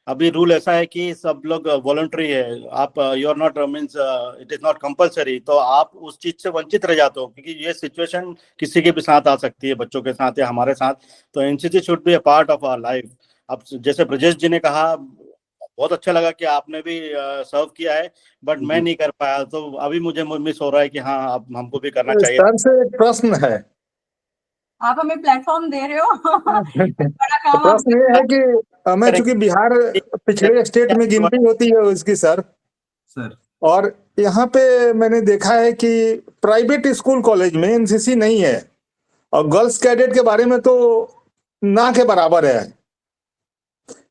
अभी रूल ऐसा है कि सब लोग वॉलंटरी है, आप you are not means it is not compulsory, तो आप उस चीज से वंचित रह जाते हो क्योंकि ये सिचुएशन किसी के भी साथ आ सकती है, बच्चों के साथ या हमारे साथ. तो NCC should be a part of our life. अब जैसे ब्रजेश जी ने कहा, बहुत अच्छा लगा कि आपने भी सर्व किया है, बट मैं नहीं कर पाया, तो अभी मुझे मिस हो रहा है कि हाँ अब हमको भी करना चाहिए. सर से एक प्रश्न है, आप हमें प्लेटफॉर्म दे रहे हो. बड़ा काम आप प्रश्न ये है कि मैं चूंकि बिहार पिछड़े स्टेट में गिनती होती है उसकी सर, और यहाँ पे मैंने देखा है कि प्राइवेट स्कूल कॉलेज में एनसीसी नहीं है और गर्ल्स कैडेट के बारे में तो ना के बराबर है.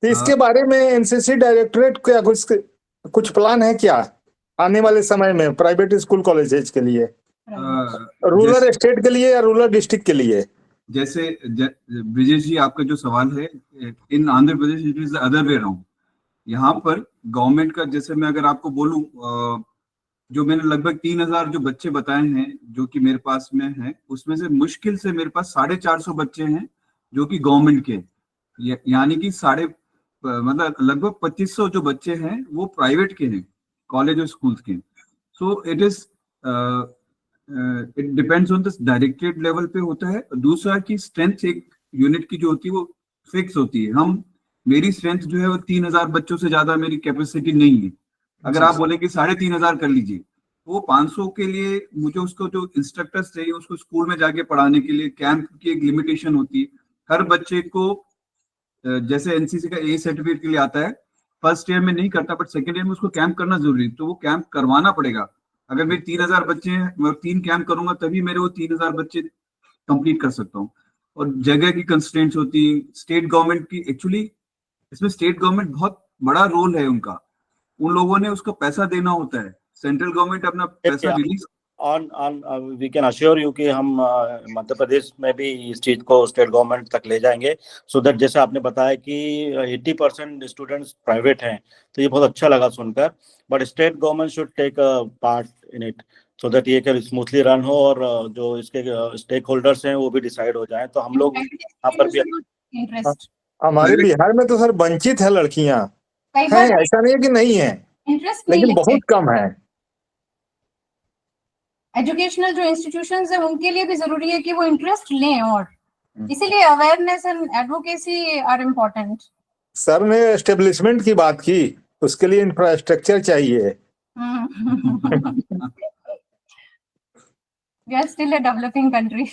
तो इसके बारे में एनसीसी डायरेक्टरेट क्या कुछ प्लान है क्या आने वाले समय में प्राइवेट स्कूल कॉलेजेस के लिए, रूरल स्टेट के लिए या रूरल डिस्ट्रिक्ट के लिए? जैसे ब्रिजेश जी आपका जो सवाल है, in Andhra Pradesh it is the other way around. यहाँ पर गवर्नमेंट का, जैसे मैं अगर आपको बोलूं, जो मैंने लगभग 3000 जो बच्चे बताए हैं जो कि मेरे पास में है, उसमें से मुश्किल से मेरे पास 450 बच्चे हैं जो कि गवर्नमेंट के, यानी कि मतलब लगभग 2500 जो बच्चे हैं वो प्राइवेट के हैं, कॉलेज और स्कूल्स के. So it is it depends on the directorate level पे होता है. दूसरा की स्ट्रेंथ एक यूनिट की जो होती है वो फिक्स होती है. मेरी स्ट्रेंथ जो है वो 3000 बच्चों से ज्यादा मेरी कैपेसिटी नहीं है. अगर आप बोले कि 3500 कर लीजिए, वो 500 के लिए मुझे उसको जो इंस्ट्रक्टर्स चाहिए उसको स्कूल में जाके पढ़ाने के लिए कैंप की एक लिमिटेशन होती है. हर बच्चे को जैसे एनसीसी का ए सर्टिफिकेट के लिए आता है, फर्स्ट ईयर में नहीं करता बट सेकंड ईयर में उसको कैंप करना जरूरी है, तो वो कैंप करवाना पड़ेगा. अगर मेरे 3000 बच्चे हैं, मैं 3 कैंप करूंगा तभी मेरे वो 3000 बच्चे कंप्लीट कर सकता हूँ. और जगह की कंस्ट्रेंट्स होती है, स्टेट गवर्नमेंट की. एक्चुअली इसमें स्टेट गवर्नमेंट बहुत बड़ा रोल है उनका, उन लोगों ने उसको पैसा देना होता है. सेंट्रल गवर्नमेंट अपना पैसा release we can assure you कि हम मध्य प्रदेश में भी इस चीज को स्टेट गवर्नमेंट तक ले जाएंगे, सो दैट जैसे आपने बताया कि 80% स्टूडेंट्स प्राइवेट हैं, तो ये बहुत अच्छा लगा सुनकर. But state government should take part in it so that ये कैन स्मूथली रन हो और जो इसके स्टेक होल्डर्स हैं वो भी डिसाइड हो जाएं. तो हम लोग यहाँ पर भी हमारे बिहार में तो सर वंचित है लड़कियां हैं, ऐसा नहीं है कि नहीं है, लेकिन बहुत कम है. एजुकेशनल जो इंस्टीट्यूशंस है उनके लिए भी जरूरी है कि वो इंटरेस्ट लें, और इसीलिए awareness and advocacy are important. Sir ने एस्टेब्लिशमेंट की बात की, उसके लिए इंफ्रास्ट्रक्चर चाहिए. We are still a developing country.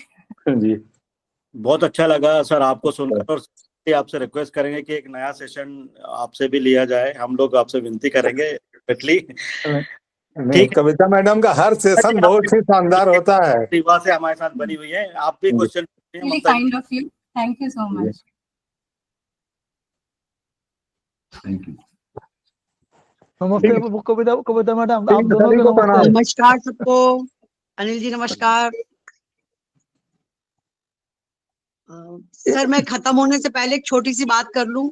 जी बहुत अच्छा लगा सर आपको सुनकर, और आपसे रिक्वेस्ट करेंगे कि एक नया सेशन आपसे भी लिया जाए. हम लोग आपसे विनती करेंगे. ठीक, कविता मैडम का हर सेशन बहुत ही शानदार होता है. रीवा से हमारे साथ बनी हुई है, आप भी question really kind of you. Thank you so much. Thank you. नमस्ते कविता मैडम, आप दोनों को नमस्कार सबको. अनिल जी नमस्कार. सर मैं खत्म होने से पहले एक छोटी सी बात कर लूं।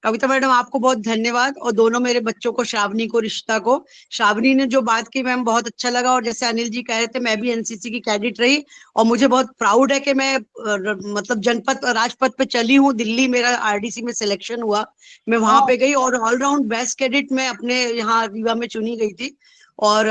कविता मैडम आपको बहुत धन्यवाद, और दोनों मेरे बच्चों को, श्रावणी को, रिश्ता को। श्रावणी ने जो बात की मैम बहुत अच्छा लगा, और जैसे अनिल जी कह रहे थे, मैं भी एनसीसी की कैडेट रही, और मुझे बहुत प्राउड है कि मैं मतलब जनपद राजपथ पे चली हूँ। दिल्ली मेरा आरडीसी में सिलेक्शन हुआ, मैं वहां पे गई, और ऑलराउंड बेस्ट कैडेट मैं अपने यहाँ रीवा में चुनी गई थी। और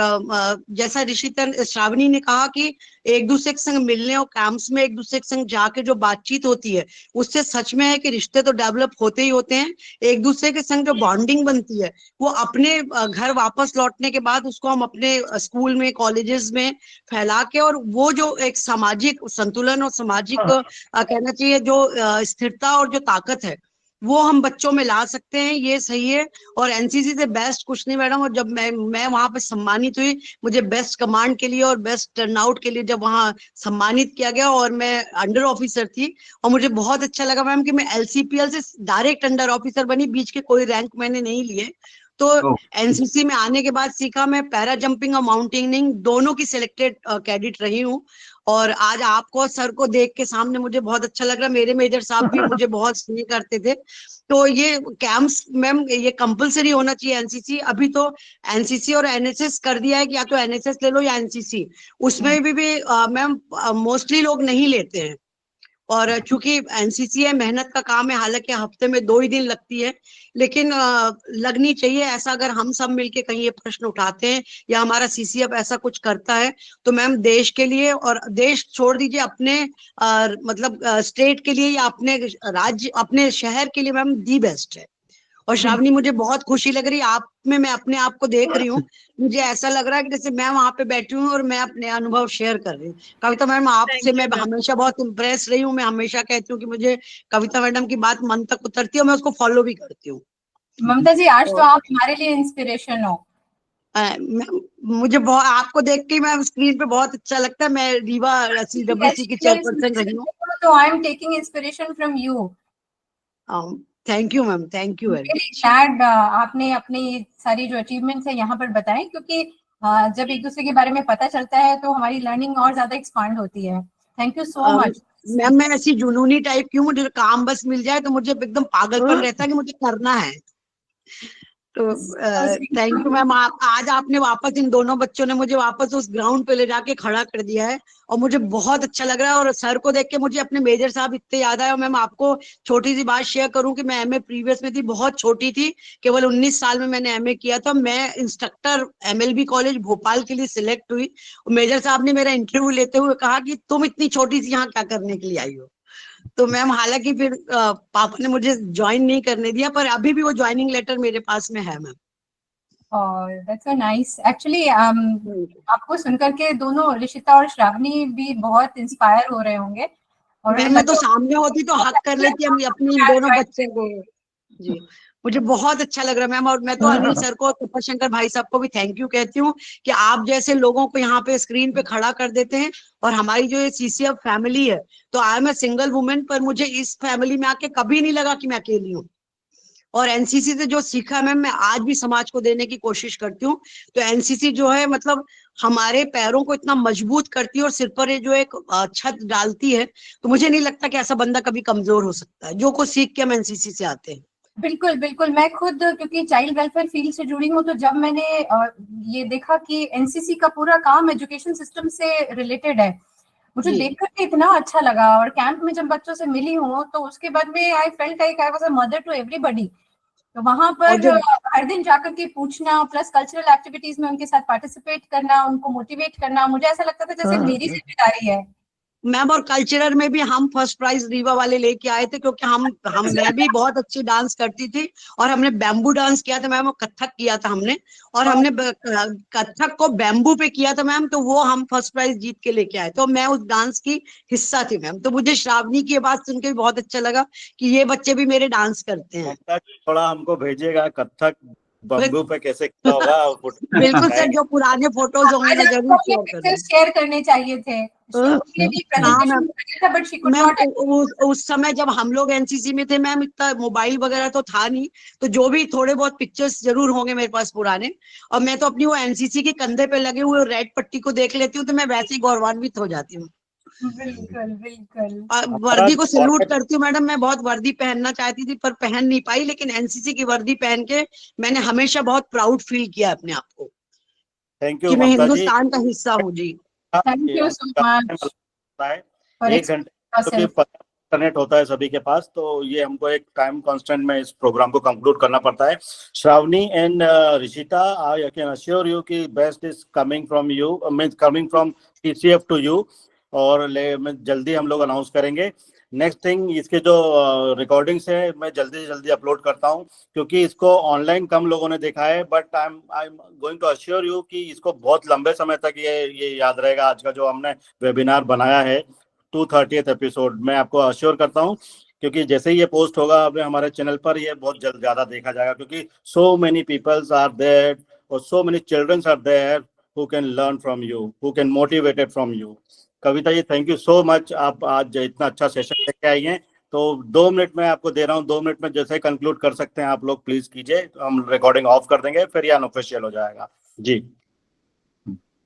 जैसा श्रावणी ने कहा कि एक दूसरे के संग मिलने और कैंप्स में एक दूसरे के संग जाके जो बातचीत होती है, उससे सच में है कि रिश्ते तो डेवलप होते ही होते हैं। एक दूसरे के संग जो बॉन्डिंग बनती है, वो अपने घर वापस लौटने के बाद उसको हम अपने स्कूल में, कॉलेजेस में फैला के, और वो जो एक सामाजिक संतुलन और सामाजिक कहना चाहिए जो स्थिरता और जो ताकत है, वो हम बच्चों में ला सकते हैं। ये सही है। और एनसीसी से बेस्ट कुछ नहीं मैडम। और जब मैं वहां पे सम्मानित हुई, मुझे बेस्ट कमांड के लिए और बेस्ट टर्नआउट के लिए जब वहां सम्मानित किया गया, और मैं अंडर ऑफिसर थी, और मुझे बहुत अच्छा लगा मैम कि मैं एलसीपीएल से डायरेक्ट अंडर ऑफिसर बनी, बीच के कोई रैंक मैंने नहीं लिए। तो एनसीसी में आने के बाद सीखा, मैं पैरा जंपिंग और माउंटेनिंग दोनों की सिलेक्टेड कैडेट रही हूँ। और आज आपको, सर को देख के सामने मुझे बहुत अच्छा लग रहा है। मेरे मेजर साहब भी मुझे बहुत स्नेह करते थे। तो ये कैंप्स मैम, ये कंपलसरी होना चाहिए एनसीसी। अभी तो एनसीसी और एनएसएस कर दिया है कि या तो एनएसएस ले लो या एनसीसी। उसमें भी मैम मोस्टली लोग नहीं लेते हैं। और चूंकि एनसीसी है, मेहनत का काम है, हालांकि हफ्ते में 2 ही दिन लगती है, लेकिन लगनी चाहिए। ऐसा अगर हम सब मिलके कहीं ये प्रश्न उठाते हैं, या हमारा सीसीएफ ऐसा कुछ करता है, तो मैम देश के लिए, और देश छोड़ दीजिए, अपने मतलब स्टेट के लिए या अपने राज्य, अपने शहर के लिए मैम दी बेस्ट है। और श्रावणी, मुझे बहुत खुशी लग रही है आप में, मैं अपने आप को देख रही हूँ। मुझे ऐसा लग रहा है कि जैसे मैं वहां पे बैठी हूँ और मैं अपने अनुभव शेयर कर रही हूँ। कविता मैडम, आपसे मैं हमेशा बहुत इम्प्रेस रही हूँ। मैं हमेशा कहती हूँ कि मुझे कविता मैडम की बात मन तक उतरती है, मैं उसको फॉलो भी करती हूँ। ममता जी, आज तो आप हमारे लिए इंस्पिरेशन हो। मुझे बहुत आपको देख के मैं स्क्रीन पे बहुत अच्छा लगता है। मैं रीवा सीडब्ल्यूसी की चेयरपर्सन रही हूँ, तो I am taking inspiration from you. Thank you ma'am, thank you very much. Glad आपने अपनी सारी जो अचीवमेंट्स है यहाँ पर बताए, क्योंकि जब एक दूसरे के बारे में पता चलता है तो हमारी लर्निंग और ज्यादा एक्सपांड होती है। Thank you so much ma'am. मैं ऐसी जुनूनी टाइप की हूँ, मुझे काम बस मिल जाए तो मुझे एकदम पागलपन रहता है कि मुझे करना है। तो थैंक यू मैम। आज आपने वापस, इन दोनों बच्चों ने मुझे वापस उस ग्राउंड पे ले जाके खड़ा कर दिया है, और मुझे बहुत अच्छा लग रहा है। और सर को देख के मुझे अपने मेजर साहब इतने याद आए। और मैम आपको छोटी सी बात शेयर करूं कि मैं एमए प्रीवियस में थी, बहुत छोटी थी, केवल 19 साल में मैंने एमए किया था। मैं इंस्ट्रक्टर एमएलबी कॉलेज भोपाल के लिए सिलेक्ट हुई। मेजर साहब ने मेरा इंटरव्यू लेते हुए कहा कि तुम इतनी छोटी सी यहाँ क्या करने के लिए आई हो। तो मैम, हालांकि फिर पापा ने मुझे ज्वाइन नहीं करने दिया, पर अभी भी वो ज्वाइनिंग लेटर मेरे पास में है ma'am. That's so nice actually. आपको सुनकर के दोनों रिशिता और श्रावणी भी बहुत इंस्पायर हो रहे होंगे। और मैं तो सामने होती तो हक कर लेती हम अपनी इन दोनों बच्चों को। जी, मुझे बहुत अच्छा लग रहा है मैम। और मैं तो अनिल सर को, तपशंकर भाई साहब को भी थैंक यू कहती हूँ कि आप जैसे लोगों को यहाँ पे स्क्रीन पे खड़ा कर देते हैं। और हमारी जो ये सीसीएफ फैमिली है, तो I am a single women, पर मुझे इस फैमिली में आके कभी नहीं लगा कि मैं अकेली हूँ। और एनसीसी से जो सीखा मैम, मैं आज भी समाज को देने की कोशिश करती हूँ। तो एनसीसी जो है, मतलब हमारे पैरों को इतना मजबूत करती है, और सिर पर जो एक छत डालती है, तो मुझे नहीं लगता कि ऐसा बंदा कभी कमजोर हो सकता है, जो कुछ सीख के हम एनसीसी से आते हैं। बिल्कुल बिल्कुल। मैं खुद क्योंकि चाइल्ड वेलफेयर फील्ड से जुड़ी हूँ, तो जब मैंने ये देखा कि एनसीसी का पूरा काम एजुकेशन सिस्टम से रिलेटेड है, मुझे देखकर के इतना अच्छा लगा। और कैंप में जब बच्चों से मिली हूँ, तो उसके बाद में I felt like I was a mother to everybody. तो वहां पर हर दिन जाकर के पूछना, प्लस कल्चरल एक्टिविटीज में उनके साथ पार्टिसिपेट करना, उनको मोटिवेट करना, मुझे ऐसा लगता था जैसे मेरी जिम्मेदारी है मैम। और कल्चरल में भी हम फर्स्ट प्राइज रीवा वाले लेके आए थे, क्योंकि मैं भी बहुत अच्छी डांस करती थी, और हमने बैम्बू डांस किया था मैम, और कथक किया था हमने, और हमने कथक को बैम्बू पे किया था मैम, तो वो हम फर्स्ट प्राइज जीत के लेके आए। तो मैं उस डांस की हिस्सा थी मैम। तो मुझे श्रावणी की बात सुन के बहुत अच्छा लगा कि ये बच्चे भी मेरे डांस करते हैं। थोड़ा हमको भेजिएगा कथक बम्बू पे कैसे किया होगा। बिल्कुल सर, जो पुराने फोटोज होंगे मैं जरूर शेयर करने चाहिए थे। मैम उस समय जब हम लोग एनसीसी में थे मैम, इतना मोबाइल वगैरह तो था नहीं, तो जो भी थोड़े बहुत पिक्चर्स जरूर होंगे मेरे पास पुराने। और मैं तो अपनी वो एनसीसी के कंधे पे लगे हुए रेड पट्टी को देख लेती हूँ, तो मैं वैसे ही गौरवान्वित हो जाती हूँ। बिल्कुल बिल्कुल। वर्दी को सैल्यूट करती हूँ मैडम। मैं बहुत वर्दी पहनना चाहती थी पर पहन नहीं पाई, लेकिन एनसीसी की वर्दी पहन के मैंने हमेशा बहुत प्राउड फील किया अपने आप को थैंक कि यू मैं ममता जी। हिंदुस्तान का हिस्सा हूँ जी। Thank you so much for एक घंटे इंटरनेट होता है सभी के पास, तो ये हमको एक टाइम कांस्टेंट में इस प्रोग्राम को कंक्लूड करना पड़ता है। Shravani and Rishita, I can assure you कि best is coming from you, means coming from TCF to you, और जल्दी हम लोग अनाउंस करेंगे। नेक्स्ट थिंग, इसके जो रिकॉर्डिंग्स है मैं जल्दी से जल्दी अपलोड करता हूँ, क्योंकि इसको ऑनलाइन कम लोगों ने देखा है, but I am going to assure you कि इसको बहुत लंबे समय तक ये याद रहेगा। आज का जो हमने वेबिनार बनाया है 230th एपिसोड, मैं आपको अश्योर करता हूँ, क्योंकि जैसे ही ये पोस्ट होगा अब हमारे चैनल पर, ये बहुत जल्द ज्यादा देखा जाएगा, क्योंकि so many peoples are there और so many childrens are there who can learn from you, who can motivated from you. Kavita ji, thank you so much, आप आज इतना अच्छा सेशन लेके आई हैं। तो 2 मिनट में आपको दे रहा हूँ, 2 मिनट में जैसे कंक्लूड कर सकते हैं आप लोग, प्लीज कीजिए, हम रिकॉर्डिंग ऑफ कर देंगे, फिर ये अनऑफिशियल हो जाएगा जी।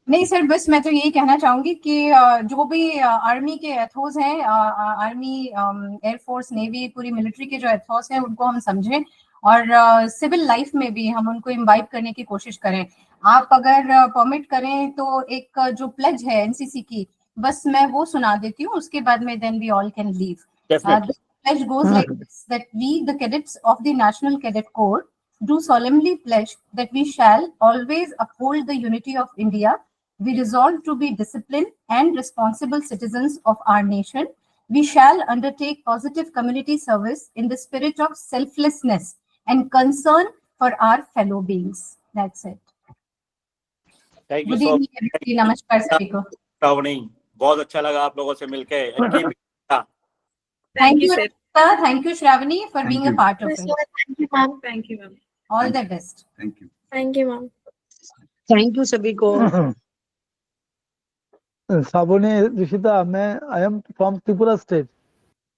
नहीं सर, बस मैं तो यही कहना चाहूंगी कि जो भी आर्मी के एथोस हैं, आर्मी, एयरफोर्स, नेवी, पूरी मिलिट्री के जो एथोस हैं उनको हम समझें, और सिविल लाइफ में भी हम उनको इम्बाइब करने की कोशिश करें। आप अगर परमिट करें तो एक जो प्लेज है एनसीसी की, बस मैं वो सुना देती हूँ, उसके बाद में then we all can leave. The pledge goes like this, that we, the cadets of the National Cadet Corps, do solemnly pledge that we shall always uphold the unity of India. We resolve to be disciplined and responsible citizens of our nation. We shall undertake positive community service in the spirit of selflessness and concern for our fellow beings. That's it. Thank you Good so evening, everybody. नमस्कार सभी को। श्रावणी, बहुत अच्छा लगा आप लोगों से मिलके। Thank you, Rita. Thank you, Shravani, for being a part of Yes, it. sir. Thank you, ma'am. Thank you, ma'am. All the best. Thank you. Thank you, ma'am. Thank you सभी को। Sabuni, Rishita, I am from Tripura state,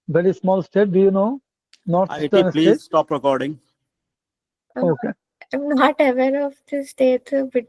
very small state. Do you know? Northeastern please state. stop recording. Okay. I'm not aware of this state, but